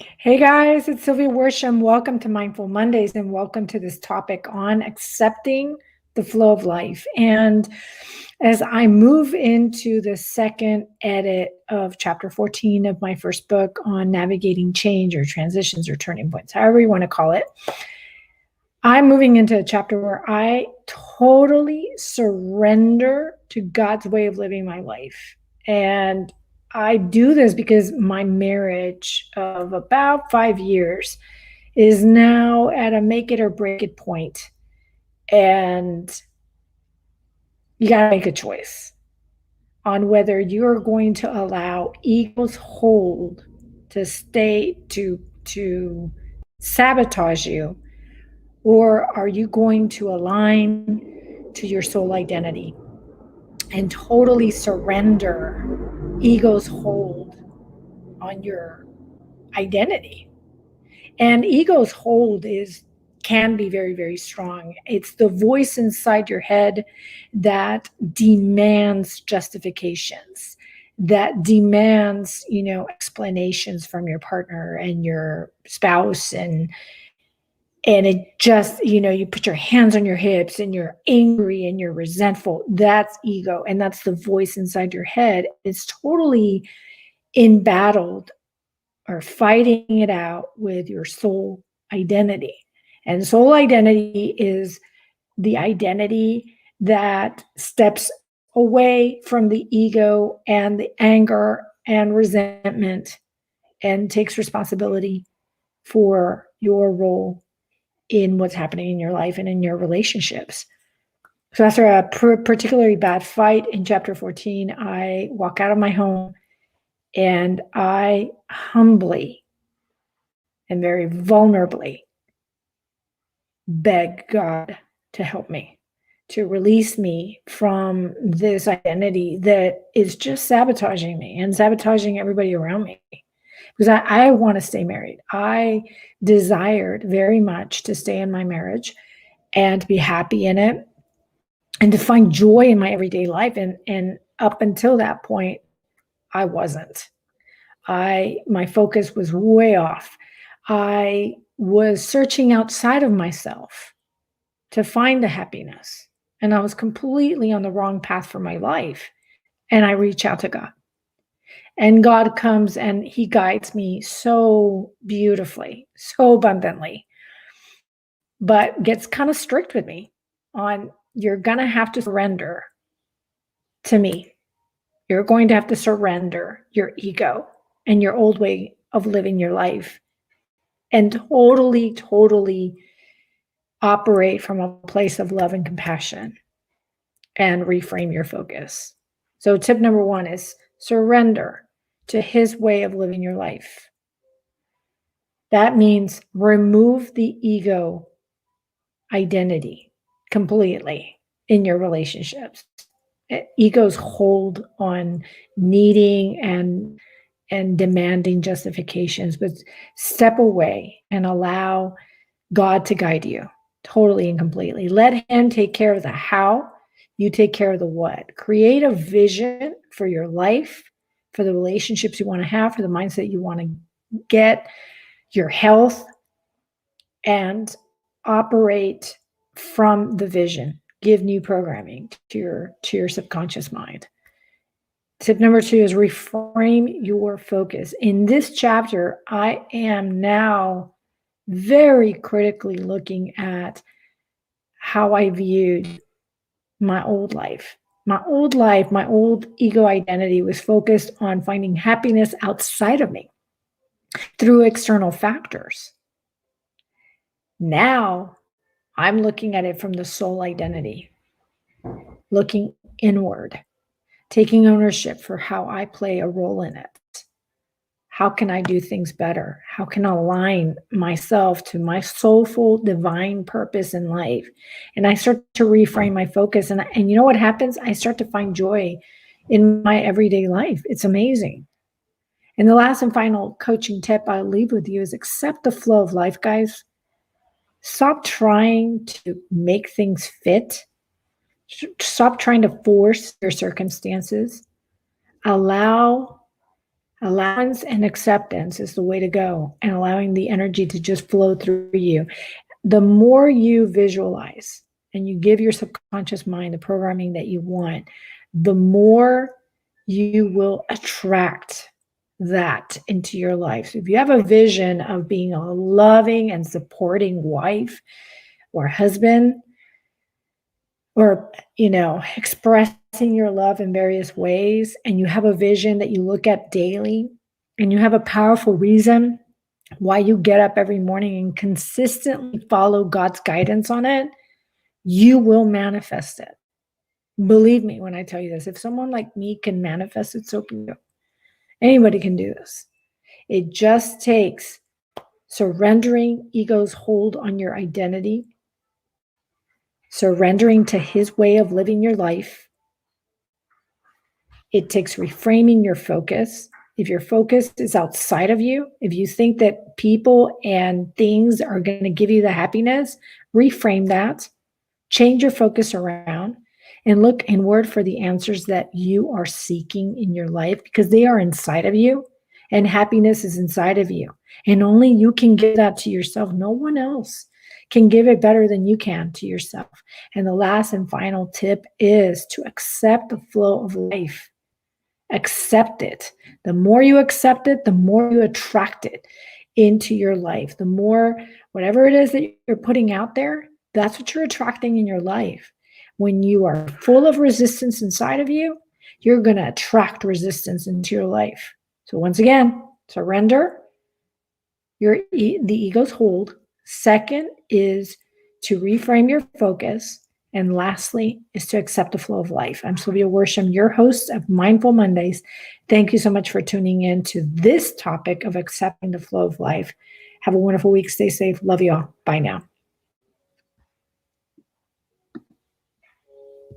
Hey guys, it's Sylvia Worsham. Welcome to Mindful Mondays and welcome to this topic on accepting the flow of life. And as I move into the second edit of chapter 14 of my first book on navigating change or transitions or turning points, however you want to call it, I'm moving into a chapter where I totally surrender to God's way of living my life. And I do this because my marriage of about 5 years is now at a make it or break it point. And you got to make a choice on whether you're going to allow ego's hold to to sabotage you, or are you going to align to your soul identity and totally surrender ego's hold on your identity? And ego's hold can be very, very strong. It's the voice inside your head that demands justifications, that demands, explanations from your partner and your spouse, and it just, you put your hands on your hips and you're angry and you're resentful. That's ego. And that's the voice inside your head. It's totally embattled or fighting it out with your soul identity. And soul identity is the identity that steps away from the ego and the anger and resentment and takes responsibility for your role in what's happening in your life and in your relationships. So after a particularly bad fight in chapter 14, I walk out of my home and I humbly and very vulnerably beg God to help me, to release me from this identity that is just sabotaging me and sabotaging everybody around me. Because I want to stay married. I desired very much to stay in my marriage and to be happy in it and to find joy in my everyday life. And up until that point, I wasn't. My focus was way off. I was searching outside of myself to find the happiness. And I was completely on the wrong path for my life. And I reach out to God. And God comes and he guides me so beautifully, so abundantly, but gets kind of strict with me on, you're going to have to surrender to me. You're going to have to surrender your ego and your old way of living your life and totally, totally operate from a place of love and compassion and reframe your focus. So tip number 1 is surrender to his way of living your life. That means remove the ego identity completely in your relationships. Ego's hold on needing and demanding justifications, but step away and allow God to guide you totally and completely. Let him take care of the how, you take care of the what. Create a vision for your life, for the relationships you want to have, for the mindset you want to get, your health, and operate from the vision. Give new programming to your subconscious mind. Tip number 2 is reframe your focus. In this chapter, I am now very critically looking at how I viewed my old life. My old life, my old ego identity was focused on finding happiness outside of me through external factors. Now I'm looking at it from the soul identity, looking inward, taking ownership for how I play a role in it. How can I do things better? How can I align myself to my soulful divine purpose in life? And I start to reframe my focus. And you know what happens? I start to find joy in my everyday life. It's amazing. And the last and final coaching tip I'll leave with you is accept the flow of life, guys. Stop trying to make things fit. Stop trying to force your circumstances. Allow Allowance and acceptance is the way to go, and allowing the energy to just flow through you. The more you visualize and you give your subconscious mind the programming that you want, the more you will attract that into your life. So if you have a vision of being a loving and supporting wife or husband, or, expressing your love in various ways, and you have a vision that you look at daily, and you have a powerful reason why you get up every morning and consistently follow God's guidance on it, you will manifest it. Believe me when I tell you this. If someone like me can manifest it, so can you. Anybody can do this. It just takes surrendering ego's hold on your identity, surrendering to his way of living your life. It takes reframing your focus. If your focus is outside of you, if you think that people and things are going to give you the happiness, reframe that, change your focus around, and look inward for the answers that you are seeking in your life, because they are inside of you, and happiness is inside of you. And only you can give that to yourself. No one else can give it better than you can to yourself. And the last and final tip is to accept the flow of life. Accept it. The more you accept it, the more you attract it into your life. The more, whatever it is that you're putting out there, that's what you're attracting in your life. When you are full of resistance inside of you, you're going to attract resistance into your life. So once again, surrender the ego's hold. Second is to reframe your focus. And lastly is to accept the flow of life. I'm Sylvia Worsham, your host of Mindful Mondays. Thank you so much for tuning in to this topic of accepting the flow of life. Have a wonderful week. Stay safe. Love you all. Bye now.